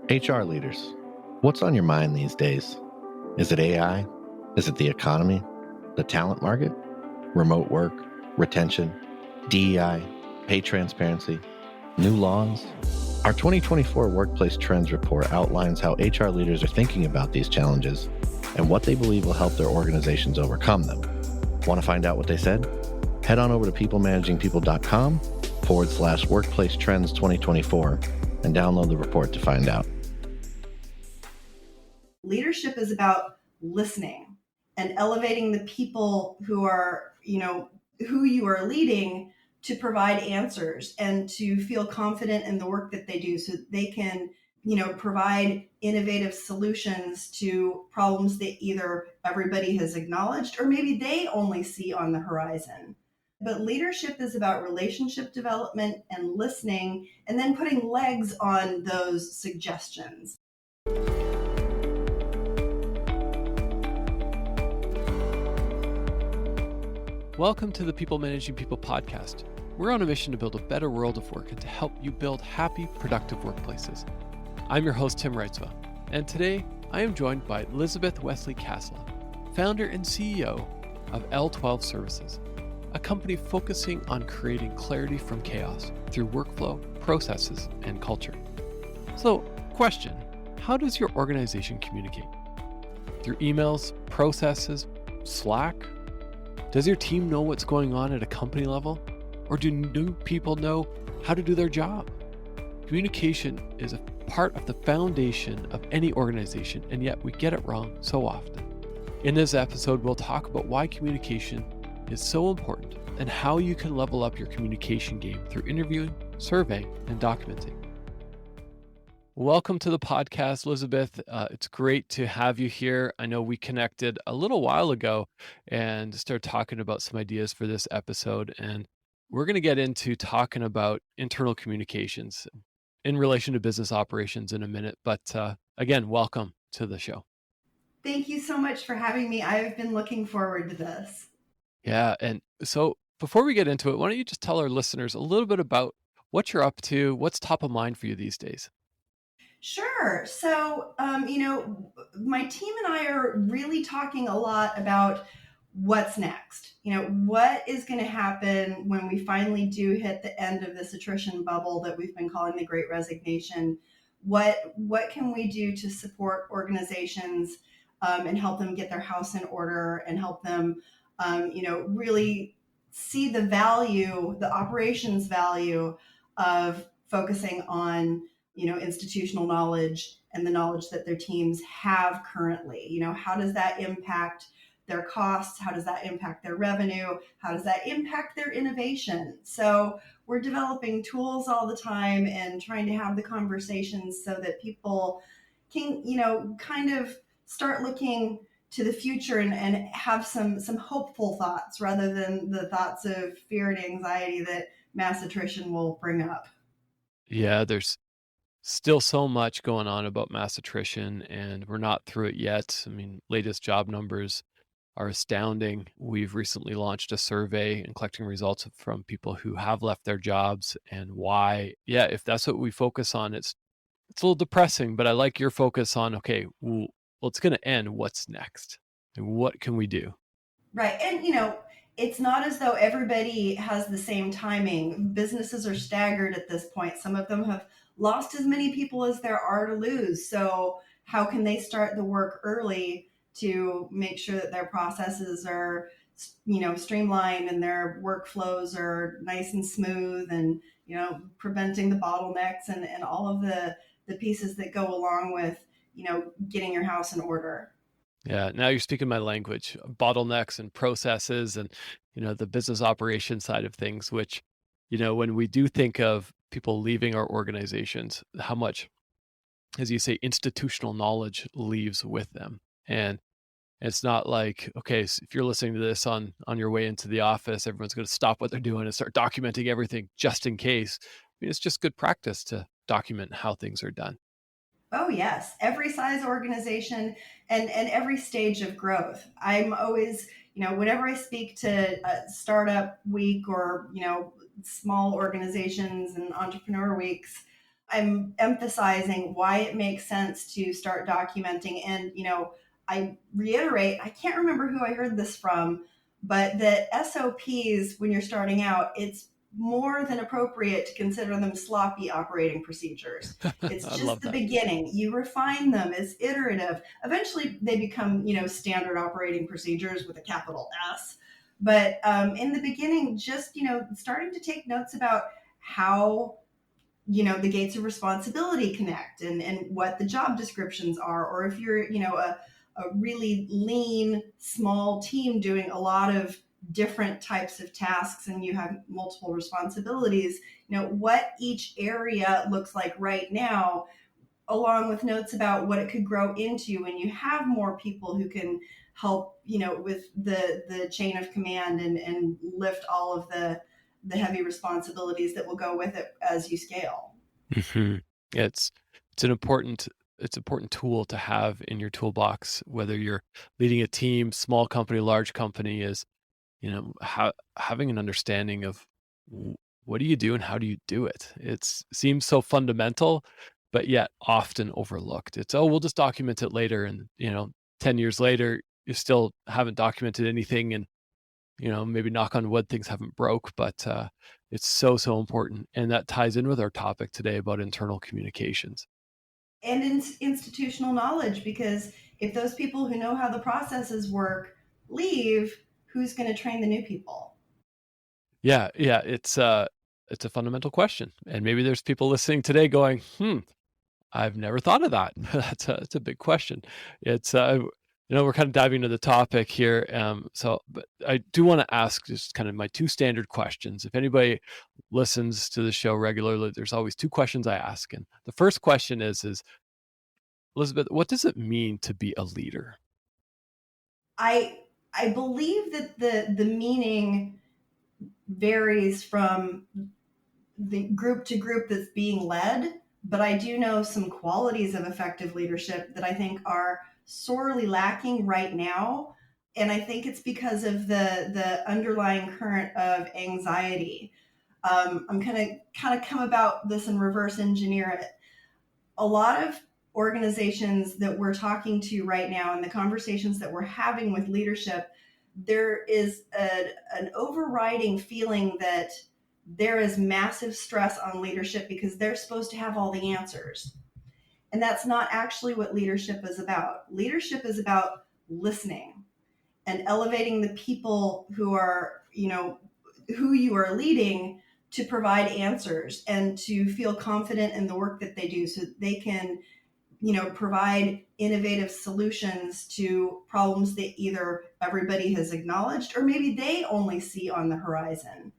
HR leaders, what's on your mind these days? Is it AI? Is it the economy? The talent market? Remote work? Retention? DEI? Pay transparency? New laws? Our 2024 Workplace Trends Report outlines how HR leaders are thinking about these challenges and what they believe will help their organizations overcome them. Want to find out what they said? Head on over to peoplemanagingpeople.com/Workplace Trends 2024 and download the report to find out. Leadership is about listening and elevating the people who are, who you are leading to provide answers and to feel confident in the work that they do so that they can, provide innovative solutions to problems that either everybody has acknowledged or maybe they only see on the horizon. But leadership is about relationship development and listening and then putting legs on those suggestions. Welcome to the People Managing People podcast. We're on a mission to build a better world of work and to help you build happy, productive workplaces. I'm your host, Tim Reitsma, and today I am joined by Lizabeth Wesely-Casella, founder and CEO of L12 Services, a company focusing on creating clarity from chaos through workflow, processes, and culture. So, question, how does your organization communicate? Through emails, processes, Slack? Does your team know what's going on at a company level? Or do new people know how to do their job? Communication is a part of the foundation of any organization, and yet we get it wrong so often. In this episode, we'll talk about why communication is so important and how you can level up your communication game through interviewing, surveying, and documenting. Welcome to the podcast, Lizabeth. It's great to have you here. I know we connected a little while ago and started talking about some ideas for this episode, and we're going to get into talking about internal communications in relation to business operations in a minute. But again, welcome to the show. Thank you so much for having me. I've been looking forward to this. Yeah, and so before we get into it, why don't you just tell our listeners a little bit about what you're up to, what's top of mind for you these days? Sure. So, my team and I are really talking a lot about what's next. What is going to happen when we finally do hit the end of this attrition bubble that we've been calling the Great Resignation? What can we do to support organizations and help them get their house in order and help them, really see the value, the operations value of focusing on institutional knowledge and the knowledge that their teams have currently. How does that impact their costs? How does that impact their revenue? How does that impact their innovation? So we're developing tools all the time and trying to have the conversations so that people can, kind of start looking to the future and have some hopeful thoughts rather than the thoughts of fear and anxiety that mass attrition will bring up. Yeah, there's still so much going on about mass attrition, and we're not through it yet. I mean, latest job numbers are astounding. We've recently launched a survey and collecting results from people who have left their jobs and why. Yeah, if that's what we focus on, it's a little depressing, but I like your focus on, okay, well, it's going to end. What's next? And what can we do? Right. And, it's not as though everybody has the same timing. Businesses are staggered at this point. Some of them have lost as many people as there are to lose. So how can they start the work early to make sure that their processes are, streamlined and their workflows are nice and smooth and, preventing the bottlenecks and all of the pieces that go along with, getting your house in order. Yeah, now you're speaking my language, bottlenecks and processes and, the business operation side of things, which, when we do think of people leaving our organizations, how much, as you say, institutional knowledge leaves with them. And it's not like, okay, so if you're listening to this on your way into the office, everyone's going to stop what they're doing and start documenting everything just in case. I mean, it's just good practice to document how things are done. Oh, yes. Every size organization and every stage of growth. I'm always, whenever I speak to a startup week or, small organizations and entrepreneur weeks, I'm emphasizing why it makes sense to start documenting. And, I reiterate, I can't remember who I heard this from, but that SOPs, when you're starting out, it's more than appropriate to consider them sloppy operating procedures. It's I just love the that. beginning. You refine them. It's iterative. Eventually, they become, standard operating procedures with a capital S. But in the beginning, just, starting to take notes about how the gates of responsibility connect, and what the job descriptions are, or if you're a really lean small team doing a lot of different types of tasks and you have multiple responsibilities, what each area looks like right now, along with notes about what it could grow into when you have more people who can help with the chain of command, and lift all of the heavy responsibilities that will go with it as you scale. hmm It's it's an important tool to have in your toolbox, whether you're leading a team, small company, large company, is having an understanding of what do you do and how do you do it. It seems so fundamental, but yet often overlooked. It's, oh, we'll just document it later, and 10 years later you still haven't documented anything, and maybe knock on wood, things haven't broke, but it's so important. And that ties in with our topic today about internal communications. And institutional knowledge, because if those people who know how the processes work leave, who's going to train the new people? Yeah, it's a fundamental question. And maybe there's people listening today going, I've never thought of that. That's a big question. It's we're kind of diving into the topic here. But I do want to ask just kind of my two standard questions. If anybody listens to the show regularly, there's always two questions I ask. And the first question is Elizabeth, what does it mean to be a leader? I believe that the meaning varies from the group to group that's being led, but I do know some qualities of effective leadership that I think are sorely lacking right now. And I think it's because of the underlying current of anxiety. I'm kind of come about this and reverse engineer it. A lot of organizations that we're talking to right now, and the conversations that we're having with leadership, there is an overriding feeling that there is massive stress on leadership because they're supposed to have all the answers. And that's not actually what leadership is about. Leadership is about listening and elevating the people who are, who you are leading, to provide answers and to feel confident in the work that they do, so that they can provide innovative solutions to problems that either everybody has acknowledged or maybe they only see on the horizon.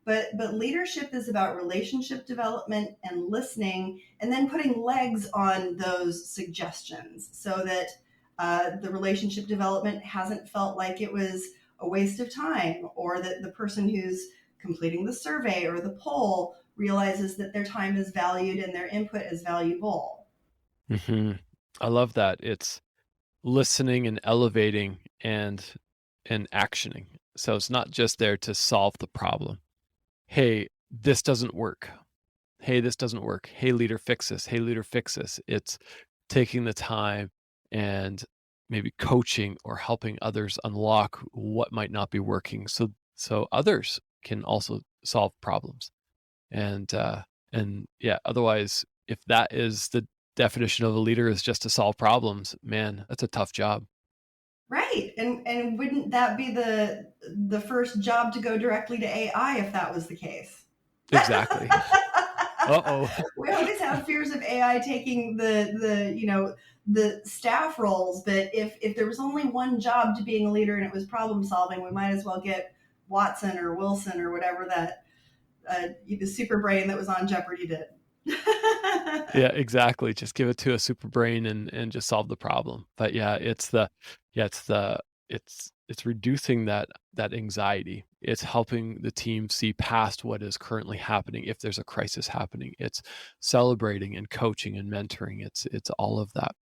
But leadership is about relationship development and listening, and then putting legs on those suggestions so that the relationship development hasn't felt like it was a waste of time, or that the person who's completing the survey or the poll realizes that their time is valued and their input is valuable. hmm I love that. It's listening and elevating and actioning. So it's not just there to solve the problem. Hey, this doesn't work. Hey, this doesn't work. Hey, leader, fix this. Hey, leader, fix this. It's taking the time and maybe coaching or helping others unlock what might not be working, so others can also solve problems. And yeah, otherwise, if that is the definition of a leader, is just to solve problems, man, that's a tough job. Right. And wouldn't that be the first job to go directly to AI if that was the case? Exactly. Uh-oh. We always have fears of AI taking the staff roles, but if there was only one job to being a leader and it was problem solving, we might as well get Watson or Wilson or whatever that the super brain that was on Jeopardy did. Yeah, exactly. Just give it to a super brain and just solve the problem. But yeah, it's reducing that anxiety. It's helping the team see past what is currently happening. If there's a crisis happening, it's celebrating and coaching and mentoring. It's all of that.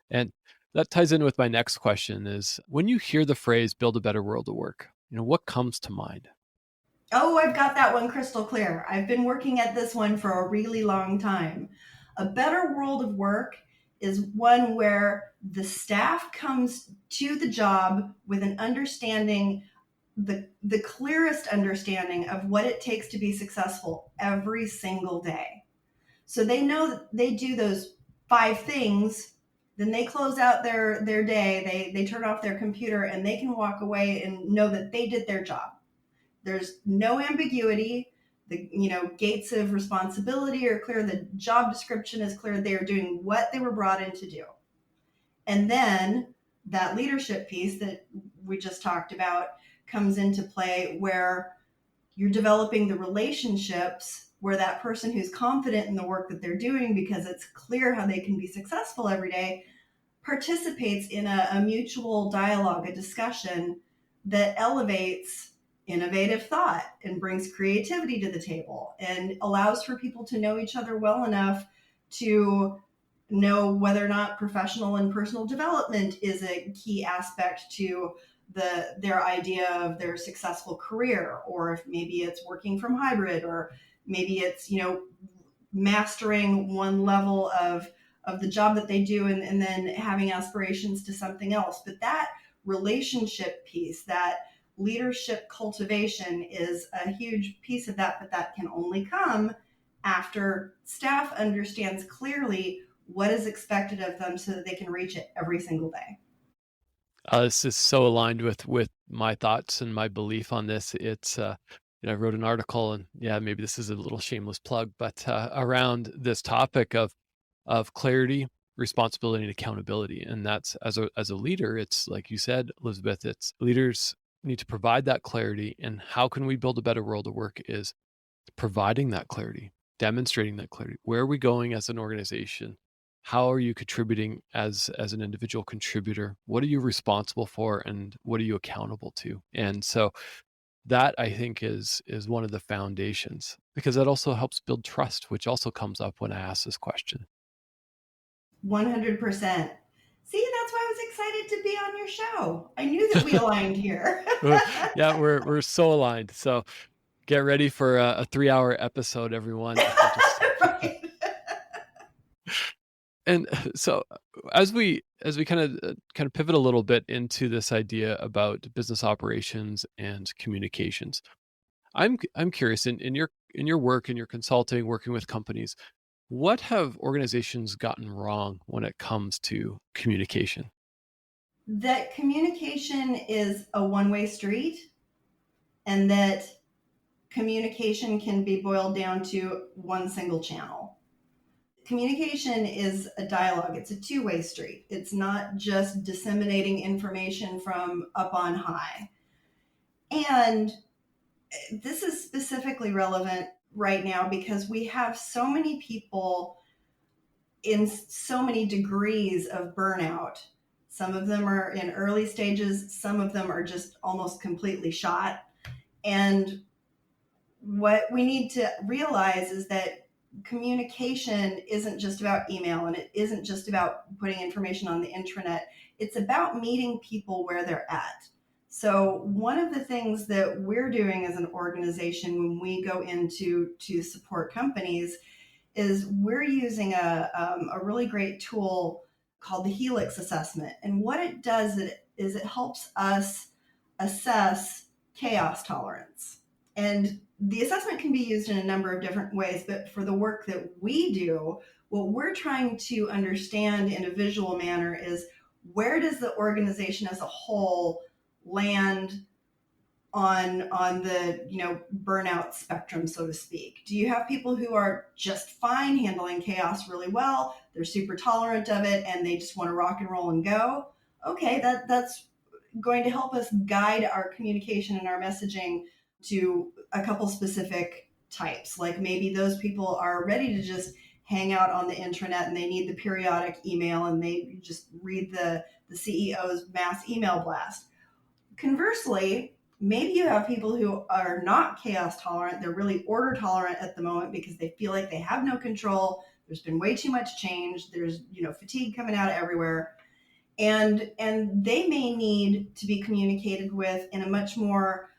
And that ties in with my next question is, when you hear the phrase build a better world of work, what comes to mind? Oh, I've got that one crystal clear. I've been working at this one for a really long time. A better world of work is one where the staff comes to the job with an understanding, the clearest understanding of what it takes to be successful every single day. So they know that they do those 5 things, then they close out their day, they turn off their computer, and they can walk away and know that they did their job. There's no ambiguity. The gates of responsibility are clear. The job description is clear. They are doing what they were brought in to do. And then that leadership piece that we just talked about comes into play, where you're developing the relationships where that person who's confident in the work that they're doing, because it's clear how they can be successful every day, participates in a mutual dialogue, a discussion that elevates innovative thought and brings creativity to the table and allows for people to know each other well enough to know whether or not professional and personal development is a key aspect to their idea of their successful career, or if maybe it's working from hybrid, or maybe it's mastering one level of the job that they do, and then having aspirations to something else. But that relationship piece, that leadership cultivation, is a huge piece of that, but that can only come after staff understands clearly what is expected of them so that they can reach it every single day. This is so aligned with my thoughts and my belief on this. It's I wrote an article, and maybe this is a little shameless plug, but around this topic of clarity, responsibility, and accountability. And that's, as a leader, it's like you said, Elizabeth, it's leaders need to provide that clarity. And how can we build a better world of work is providing that clarity, demonstrating that clarity. Where are we going as an organization? How are you contributing as an individual contributor? What are you responsible for, and what are you accountable to? And so that, I think, is one of the foundations, because that also helps build trust, which also comes up when I ask this question. 100%. See, that's why I was excited to be on your show. I knew that we aligned here. Yeah, we're so aligned. So get ready for a 3-hour episode, everyone. Right. And so as we kind of pivot a little bit into this idea about business operations and communications, I'm curious, in your work, in your consulting, working with companies, what have organizations gotten wrong when it comes to communication? That communication is a one-way street, and that communication can be boiled down to one single channel. Communication is a dialogue. It's a two-way street. It's not just disseminating information from up on high. And this is specifically relevant right now because we have so many people in so many degrees of burnout. Some of them are in early stages, some of them are just almost completely shot. And what we need to realize is that communication isn't just about email, and it isn't just about putting information on the intranet. It's about meeting people where they're at. So one of the things that we're doing as an organization when we go into to support companies is we're using a really great tool called the Helix assessment. And what it does is it helps us assess chaos tolerance. And the assessment can be used in a number of different ways, but for the work that we do, what we're trying to understand in a visual manner is, where does the organization as a whole land on the burnout spectrum, so to speak? Do you have people who are just fine handling chaos really well, they're super tolerant of it, and they just want to rock and roll and go? Okay, that's going to help us guide our communication and our messaging to a couple specific types. Like maybe those people are ready to just hang out on the intranet and they need the periodic email and they just read the CEO's mass email blast. Conversely, maybe you have people who are not chaos tolerant. They're really order tolerant at the moment because they feel like they have no control. There's been way too much change. There's fatigue coming out everywhere. And they may need to be communicated with in a much more,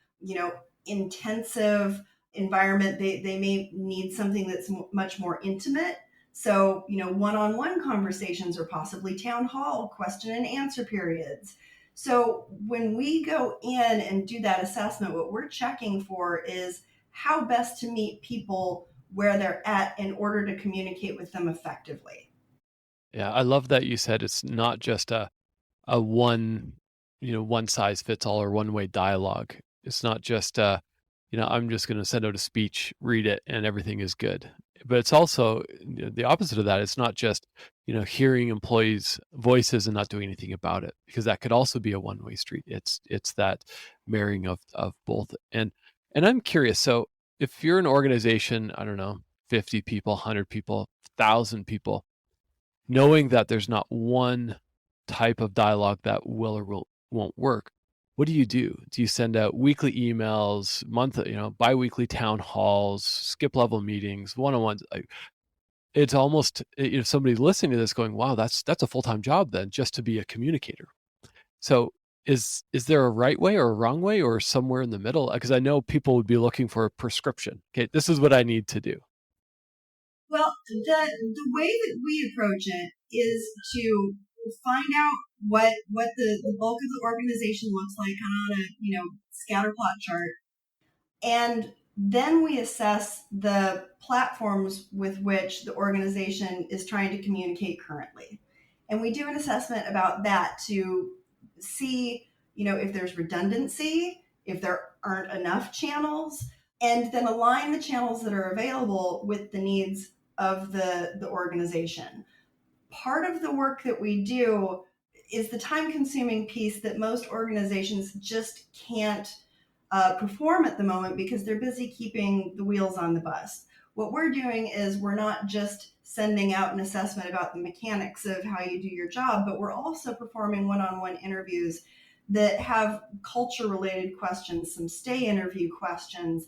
intensive environment. They may need something that's much more intimate. So, one-on-one conversations or possibly town hall question and answer periods. So when we go in and do that assessment, what we're checking for is how best to meet people where they're at in order to communicate with them effectively. Yeah, I love that you said it's not just a one, one size fits all or one way dialogue. It's not just I'm just going to send out a speech, read it, and everything is good. But it's also the opposite of that. It's not just hearing employees' voices and not doing anything about it, because that could also be a one way street. It's that marrying of both. And I'm curious. So if you're an organization, I don't know, 50 people, 100 people, 1,000 people, knowing that there's not one type of dialogue that will or won't work, what do you do? Do you send out weekly emails, biweekly town halls, skip level meetings, one-on-ones? It's almost, if somebody's listening to this going, wow, that's a full-time job then, just to be a communicator. So is there a right way or a wrong way or somewhere in the middle? Because I know people would be looking for a prescription. Okay, this is what I need to do. Well, the way that we approach it is to find out what the bulk of the organization looks like on a scatter plot chart, and then we assess the platforms with which the organization is trying to communicate currently, and we do an assessment about that to see if there's redundancy, if there aren't enough channels, and then align the channels that are available with the needs of the organization. Part of the work that we do is the time-consuming piece that most organizations just can't perform at the moment because they're busy keeping the wheels on the bus. What we're doing is we're not just sending out an assessment about the mechanics of how you do your job, but we're also performing one-on-one interviews that have culture-related questions, some stay interview questions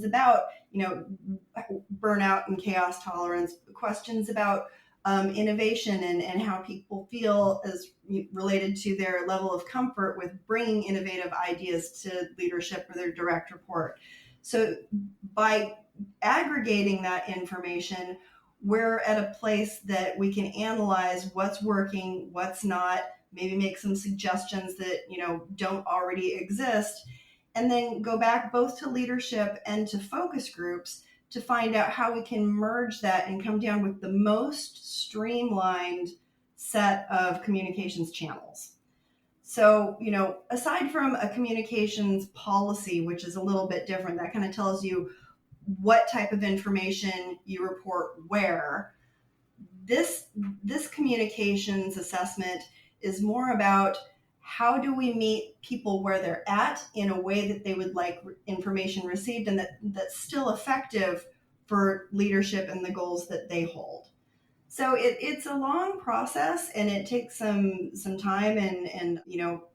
about burnout and chaos tolerance, questions about innovation and how people feel as related to their level of comfort with bringing innovative ideas to leadership or their direct report. So by aggregating that information, we're at a place that we can analyze what's working, what's not, maybe make some suggestions that don't already exist, and then go back both to leadership and to focus groups to find out how we can merge that and come down with the most streamlined set of communications channels. So, aside from a communications policy, which is a little bit different, that kind of tells you what type of information you report where. This communications assessment is more about how do we meet people where they're at in a way that they would like information received and that's still effective for leadership and the goals that they hold. So it's a long process and it takes some time and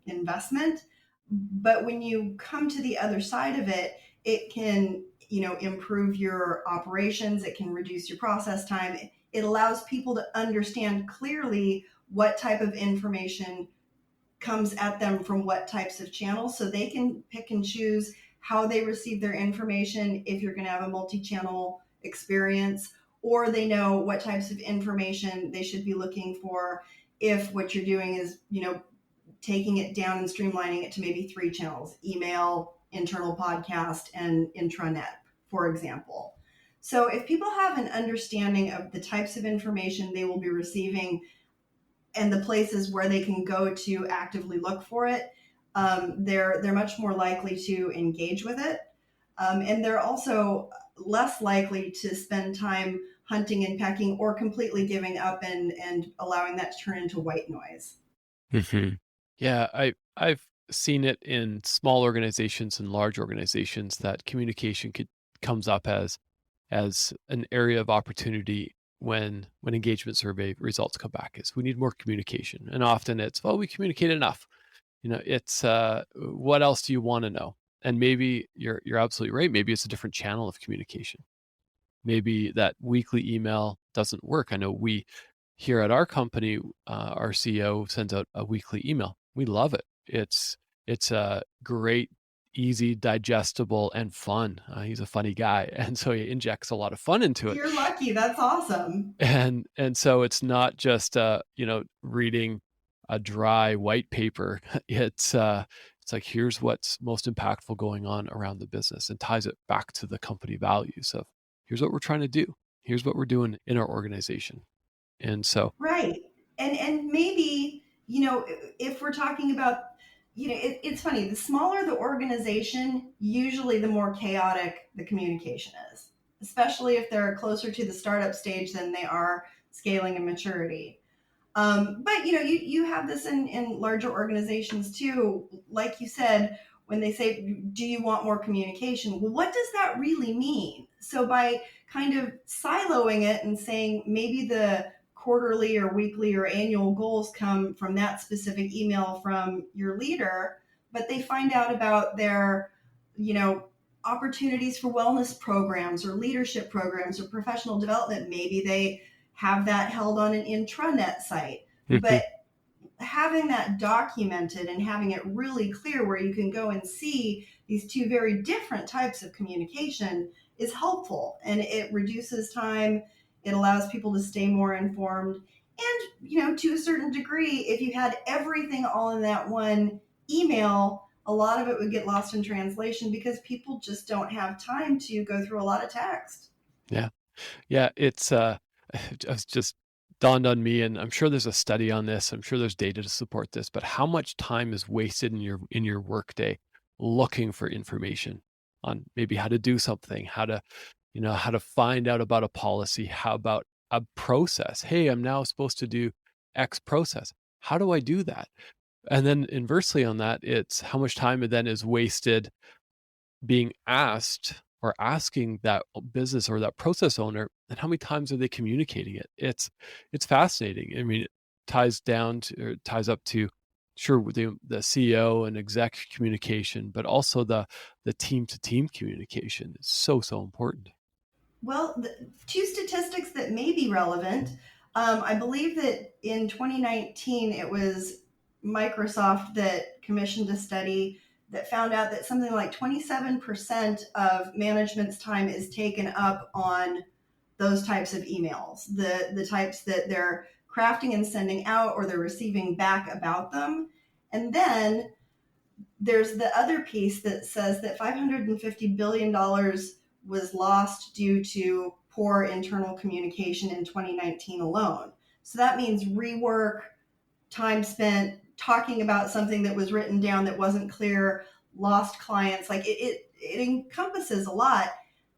investment. But when you come to the other side of it, it can improve your operations. It can reduce your process time. It allows people to understand clearly what type of information comes at them from what types of channels, so they can pick and choose how they receive their information if you're going to have a multi-channel experience, or they know what types of information they should be looking for if what you're doing is taking it down and streamlining it to maybe 3 channels: email, internal podcast, and intranet, for example. So if people have an understanding of the types of information they will be receiving and the places where they can go to actively look for it, they're much more likely to engage with it. And they're also less likely to spend time hunting and pecking or completely giving up and allowing that to turn into white noise. Mm-hmm. Yeah, I've seen it in small organizations and large organizations that communication comes up as an area of opportunity when engagement survey results come back. Is we need more communication, and often it's, well, we communicate enough. It's what else do you want to know? And maybe you're absolutely right. Maybe it's a different channel of communication. Maybe that weekly email doesn't work. I know we here at our company, our CEO sends out a weekly email. We love it. It's a great, easy, digestible, and fun. He's a funny guy, and so he injects a lot of fun into it. You're lucky. That's awesome. And so it's not just reading a dry white paper. It's like, here's what's most impactful going on around the business, and ties it back to the company values of, here's what we're trying to do, here's what we're doing in our organization. And so Right. And maybe, if we're talking about, it's funny, the smaller the organization, usually the more chaotic the communication is, especially if they're closer to the startup stage than they are scaling and maturity. But you have this in larger organizations too. Like you said, when they say, "Do you want more communication?" Well, what does that really mean? So by kind of siloing it and saying maybe the quarterly or weekly or annual goals come from that specific email from your leader, but they find out about their, you know, opportunities for wellness programs or leadership programs or professional development. Maybe they have that held on an intranet site. But having that documented and having it really clear where you can go and see these two very different types of communication is helpful, and it reduces time. It allows people to stay more informed. And, to a certain degree, if you had everything all in that one email, a lot of it would get lost in translation because people just don't have time to go through a lot of text. yeah, it's just dawned on me, and I'm sure there's a study on this, I'm sure there's data to support this, but how much time is wasted in your workday looking for information on maybe how to do something, how to find out about a policy, how about a process. Hey, I'm now supposed to do X process. How do I do that? And then inversely on that, it's how much time it then is wasted being asked or asking that business or that process owner, and how many times are they communicating it? It's fascinating. I mean, it ties up to, sure, with the CEO and exec communication, but also the team to team communication is so important. Well, two statistics that may be relevant. I believe that in 2019, it was Microsoft that commissioned a study that found out that something like 27% of management's time is taken up on those types of emails, the types that they're crafting and sending out or they're receiving back about them. And then there's the other piece that says that $550 billion was lost due to poor internal communication in 2019 alone. So that means rework, time spent talking about something that was written down that wasn't clear, lost clients. Like it encompasses a lot.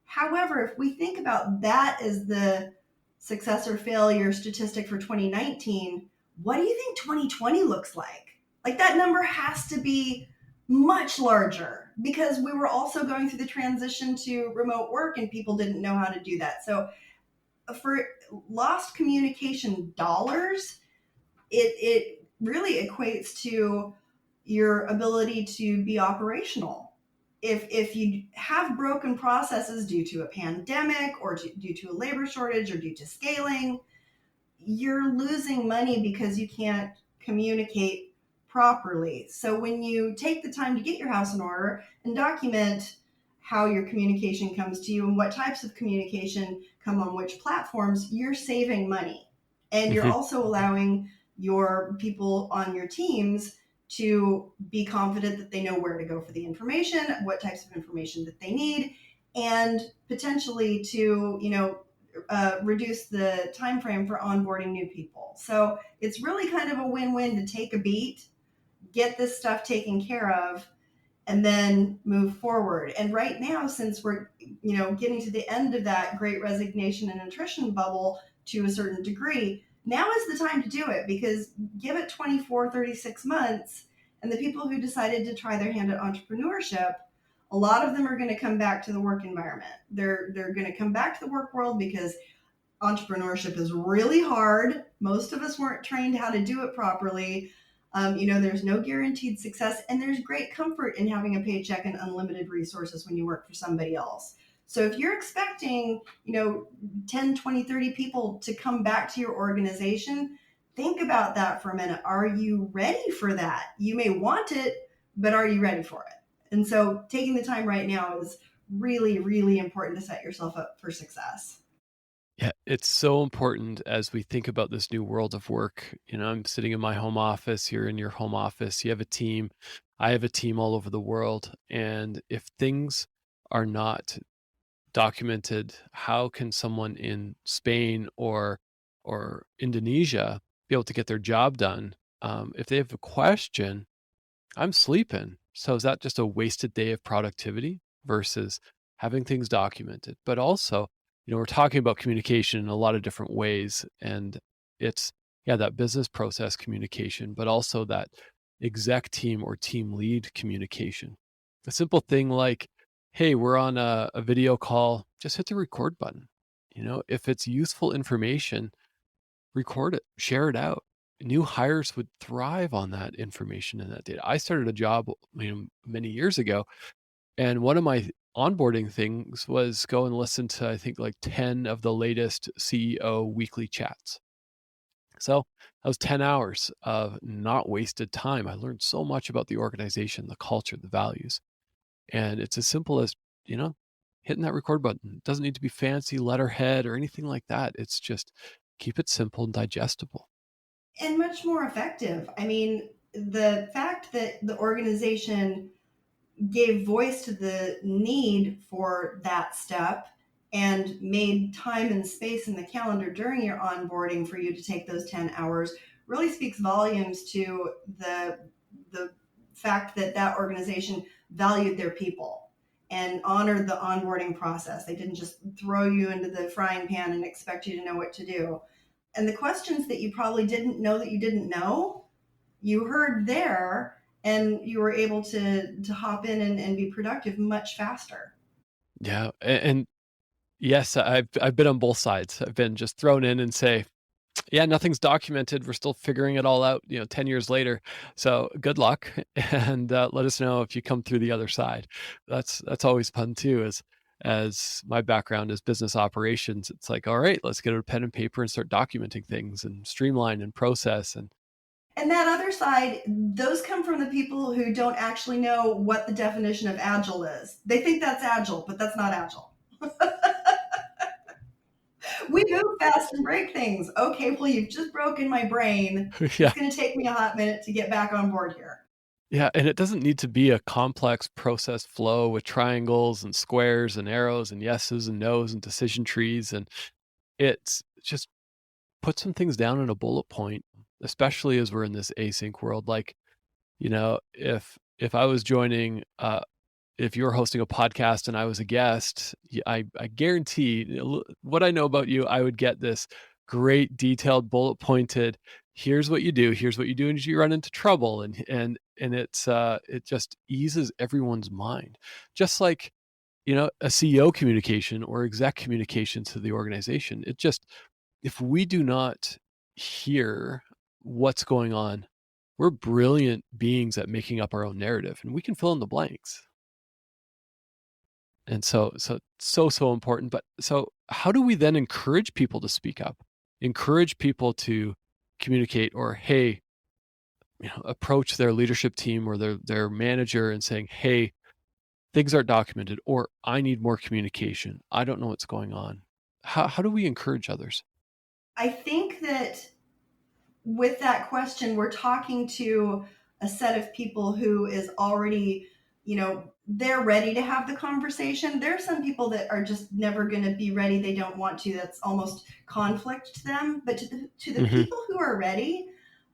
However, if we think about that as the success or failure statistic for 2019, what do you think 2020 looks like? Like that number has to be much larger because we were also going through the transition to remote work and people didn't know how to do that. So for lost communication dollars, it really equates to your ability to be operational. If you have broken processes due to a pandemic or due to a labor shortage or due to scaling, you're losing money because you can't communicate properly. So when you take the time to get your house in order and document how your communication comes to you and what types of communication come on which platforms, you're saving money. And you're also allowing your people on your teams to be confident that they know where to go for the information, what types of information that they need, and potentially to, reduce the time frame for onboarding new people. So it's really kind of a win-win to take a beat, get this stuff taken care of, and then move forward. And right now, since we're, getting to the end of that great resignation and attrition bubble to a certain degree, now is the time to do it, because give it 24, 36 months, and the people who decided to try their hand at entrepreneurship, a lot of them are going to come back to the work environment. They're going to come back to the work world because entrepreneurship is really hard. Most of us weren't trained how to do it properly. There's no guaranteed success, and there's great comfort in having a paycheck and unlimited resources when you work for somebody else. So if you're expecting, 10, 20, 30 people to come back to your organization, think about that for a minute. Are you ready for that? You may want it, but are you ready for it? And so taking the time right now is really, really important to set yourself up for success. Yeah, it's so important as we think about this new world of work. I'm sitting in my home office, you're in your home office, you have a team, I have a team all over the world. And if things are not documented, how can someone in Spain or Indonesia be able to get their job done? If they have a question, I'm sleeping. So is that just a wasted day of productivity versus having things documented? But also, we're talking about communication in a lot of different ways. And it's, yeah, that business process communication, but also that exec team or team lead communication. A simple thing like, hey, we're on a video call, just hit the record button. If it's useful information, record it, share it out. New hires would thrive on that information and that data. I started a job, many years ago, and one of my onboarding things was go and listen to, I think, like 10 of the latest CEO weekly chats. So that was 10 hours of not wasted time. I learned so much about the organization, the culture, the values. And it's as simple as, hitting that record button. It doesn't need to be fancy letterhead or anything like that. It's just keep it simple and digestible. And much more effective. I mean, the fact that the organization gave voice to the need for that step and made time and space in the calendar during your onboarding for you to take those 10 hours really speaks volumes to the fact that that organization valued their people and honored the onboarding process. They didn't just throw you into the frying pan and expect you to know what to do. And the questions that you probably didn't know that you didn't know, you heard there, and you were able to hop in and be productive much faster. Yeah. And yes, I've been on both sides. I've been just thrown in and say, yeah, nothing's documented. We're still figuring it all out, 10 years later. So good luck. And let us know if you come through the other side. That's always fun too, as my background is business operations. It's like, all right, let's get a pen and paper and start documenting things and streamline and process. And that other side, those come from the people who don't actually know what the definition of agile is. They think that's agile, but that's not agile. We move fast and break things. Okay, well, you've just broken my brain. Yeah. It's going to take me a hot minute to get back on board here. Yeah, and it doesn't need to be a complex process flow with triangles and squares and arrows and yeses and nos and decision trees. And it's just put some things down in a bullet point, especially as we're in this async world. Like, if I was joining, if you were hosting a podcast and I was a guest, I guarantee what I know about you, I would get this great detailed bullet pointed. Here's what you do. Here's what you do, and you run into trouble, and it's it just eases everyone's mind, just like a CEO communication or exec communication to the organization. It just, if we do not hear what's going on, we're brilliant beings at making up our own narrative, and we can fill in the blanks. And so important. But so how do we then encourage people to speak up, encourage people to communicate, or, hey, approach their leadership team or their manager and saying, hey, things aren't documented, or I need more communication. I don't know what's going on. How do we encourage others? I think that with that question, we're talking to a set of people who is already, they're ready to have the conversation. There are some people that are just never going to be ready. They don't want to. That's almost conflict to them. But to the people who are ready,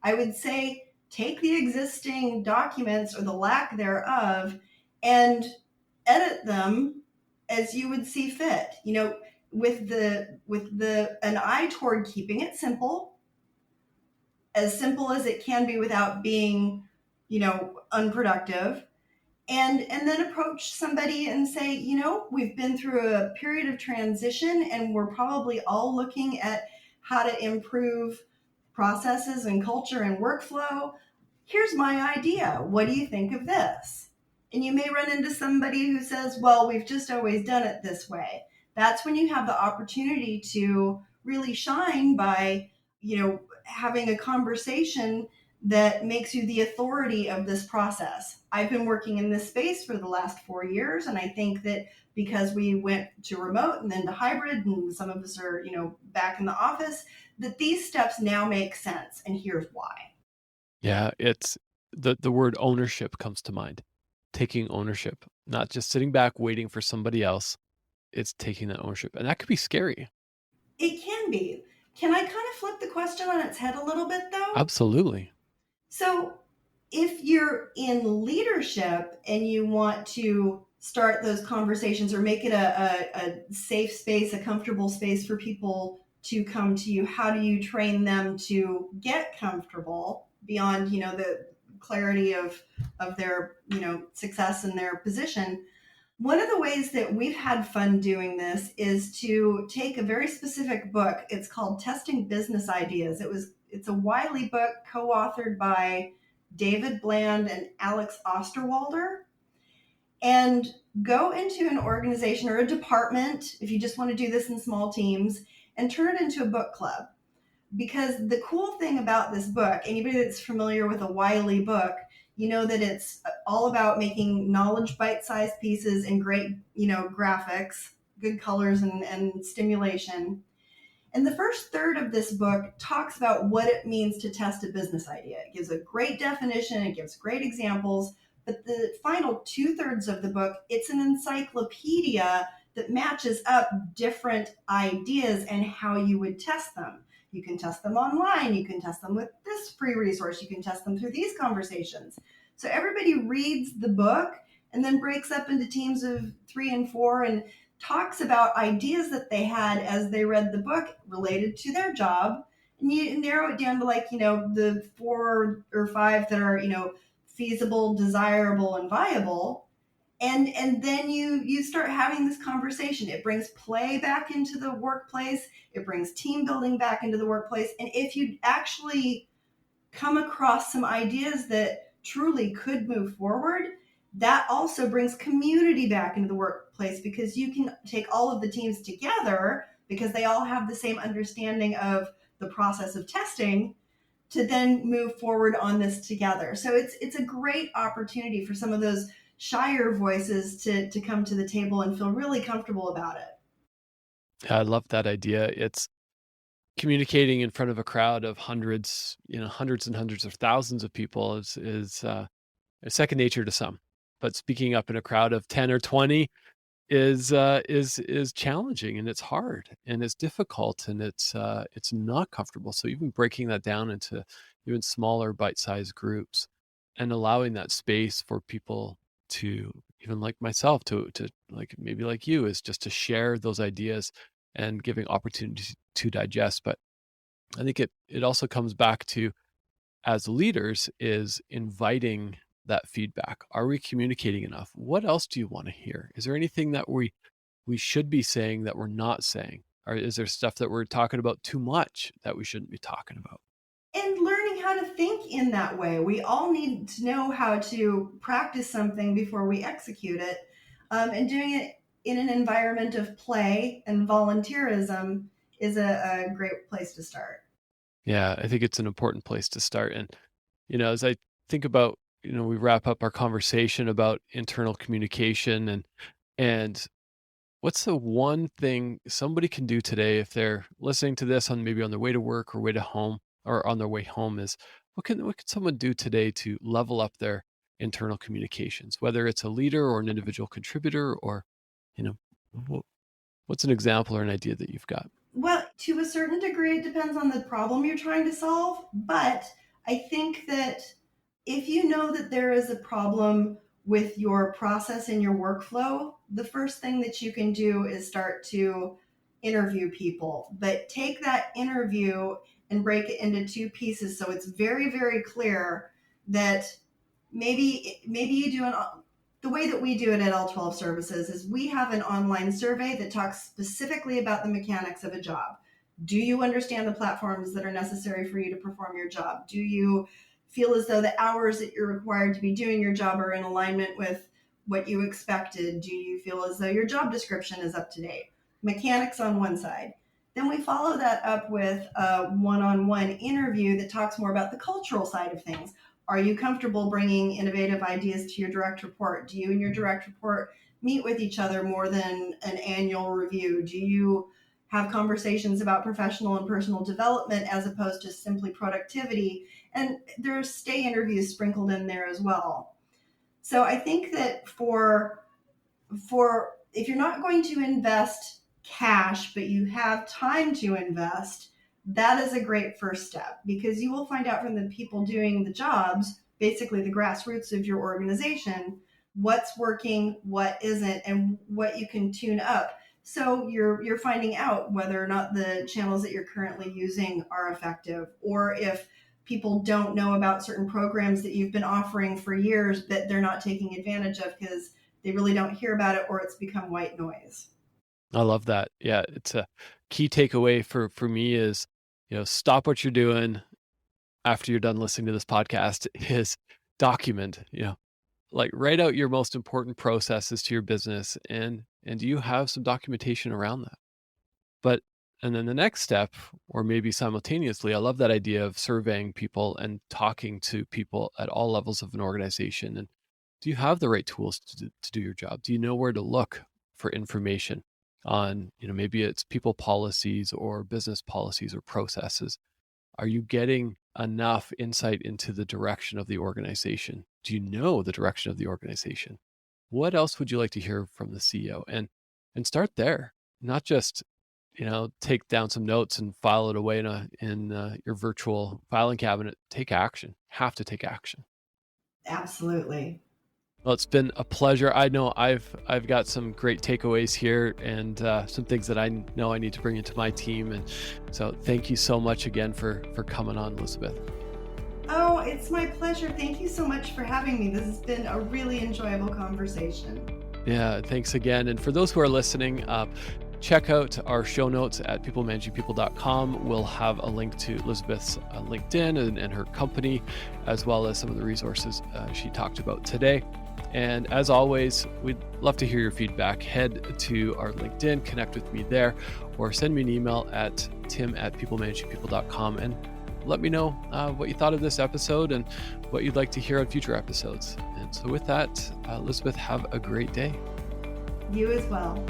I would say take the existing documents or the lack thereof and edit them as you would see fit. With an eye toward keeping it simple as it can be without being, unproductive. And then approach somebody and say, we've been through a period of transition and we're probably all looking at how to improve processes and culture and workflow. Here's my idea. What do you think of this? And you may run into somebody who says, well, we've just always done it this way. That's when you have the opportunity to really shine by, having a conversation that makes you the authority of this process. I've been working in this space for the last 4 years, and I think that because we went to remote and then to hybrid, and some of us are, back in the office, that these steps now make sense, and here's why. Yeah, it's the word ownership comes to mind. Taking ownership, not just sitting back waiting for somebody else. It's taking that ownership. And that could be scary. It can be. Can I kind of flip the question on its head a little bit, though? Absolutely. So, if you're in leadership and you want to start those conversations or make it a safe space, a comfortable space for people to come to you, how do you train them to get comfortable beyond, the clarity of their, success in their position? One of the ways that we've had fun doing this is to take a very specific book. It's called Testing Business Ideas. It's a Wiley book co-authored by David Bland and Alex Osterwalder. And go into an organization or a department, if you just want to do this in small teams, and turn it into a book club. Because the cool thing about this book, anybody that's familiar with a Wiley book, you know that it's all about making knowledge bite-sized pieces and great, graphics, good colors and stimulation. And the first third of this book talks about what it means to test a business idea. It gives a great definition, it gives great examples, but the final 2/3 of the book, it's an encyclopedia that matches up different ideas and how you would test them. You can test them online, you can test them with this free resource, you can test them through these conversations. So everybody reads the book and then breaks up into teams of 3 and 4 and talks about ideas that they had as they read the book related to their job. And you narrow it down to the 4 or 5 that are, feasible, desirable, and viable. And then you start having this conversation. It brings play back into the workplace. It brings team building back into the workplace. And if you actually come across some ideas that truly could move forward, that also brings community back into the workplace, because you can take all of the teams together because they all have the same understanding of the process of testing to then move forward on this together. So it's a great opportunity for some of those shyer voices to come to the table and feel really comfortable about it. I love that idea. It's communicating in front of a crowd of hundreds and hundreds of thousands of people is second nature to some. But speaking up in a crowd of 10 or 20 is challenging, and it's hard and it's difficult and it's not comfortable. So even breaking that down into even smaller bite-sized groups and allowing that space for people to, even like myself, to like maybe like you, is just to share those ideas and giving opportunities to digest. But I think it also comes back to, as leaders, is inviting that feedback. Are we communicating enough? What else do you want to hear? Is there anything that we should be saying that we're not saying? Or is there stuff that we're talking about too much that we shouldn't be talking about? And learning how to think in that way. We all need to know how to practice something before we execute it. And doing it in an environment of play and volunteerism is a great place to start. Yeah, I think it's an important place to start. And, as I think about, we wrap up our conversation about internal communication and what's the one thing somebody can do today if they're listening to this on their way to work or way to home or on their way home, is what can someone do today to level up their internal communications, whether it's a leader or an individual contributor, or, what's an example or an idea that you've got? Well, to a certain degree, it depends on the problem you're trying to solve. But I think that if you know that there is a problem with your process and your workflow, the first thing that you can do is start to interview people. But take that interview and break it into 2 pieces so it's very, very clear that maybe you do the way that we do it at L12 Services is we have an online survey that talks specifically about the mechanics of a job. Do you understand the platforms that are necessary for you to perform your job? Do you feel as though the hours that you're required to be doing your job are in alignment with what you expected? Do you feel as though your job description is up to date? Mechanics on one side. Then we follow that up with a one-on-one interview that talks more about the cultural side of things. Are you comfortable bringing innovative ideas to your direct report? Do you and your direct report meet with each other more than an annual review? Do you have conversations about professional and personal development as opposed to simply productivity? And there's stay interviews sprinkled in there as well. So I think that for if you're not going to invest cash, but you have time to invest, that is a great first step, because you will find out from the people doing the jobs, basically the grassroots of your organization, what's working, what isn't, and what you can tune up. So you're finding out whether or not the channels that you're currently using are effective, or if people don't know about certain programs that you've been offering for years that they're not taking advantage of because they really don't hear about it, or it's become white noise. I love that. Yeah, it's a key takeaway for me is, stop what you're doing after you're done listening to this podcast is document, like write out your most important processes to your business and do you have some documentation around that? And then the next step, or maybe simultaneously, I love that idea of surveying people and talking to people at all levels of an organization. And do you have the right tools to do your job? Do you know where to look for information on, maybe it's people policies or business policies or processes? Are you getting enough insight into the direction of the organization? Do you know the direction of the organization? What else would you like to hear from the CEO? And start there, not just, take down some notes and file it away in your virtual filing cabinet. Take action. Have to take action. Absolutely. Well, it's been a pleasure. I know I've got some great takeaways here and some things that I know I need to bring into my team. And so thank you so much again for coming on, Lizabeth. Oh, it's my pleasure. Thank you so much for having me. This has been a really enjoyable conversation. Yeah, thanks again. And for those who are listening, check out our show notes at peoplemanagingpeople.com. We'll have a link to Lizabeth's LinkedIn and her company, as well as some of the resources she talked about today. And as always, we'd love to hear your feedback. Head to our LinkedIn, connect with me there, or send me an email at tim@peoplemanagingpeople.com and let me know what you thought of this episode and what you'd like to hear on future episodes. And so with that, Lizabeth, have a great day. You as well.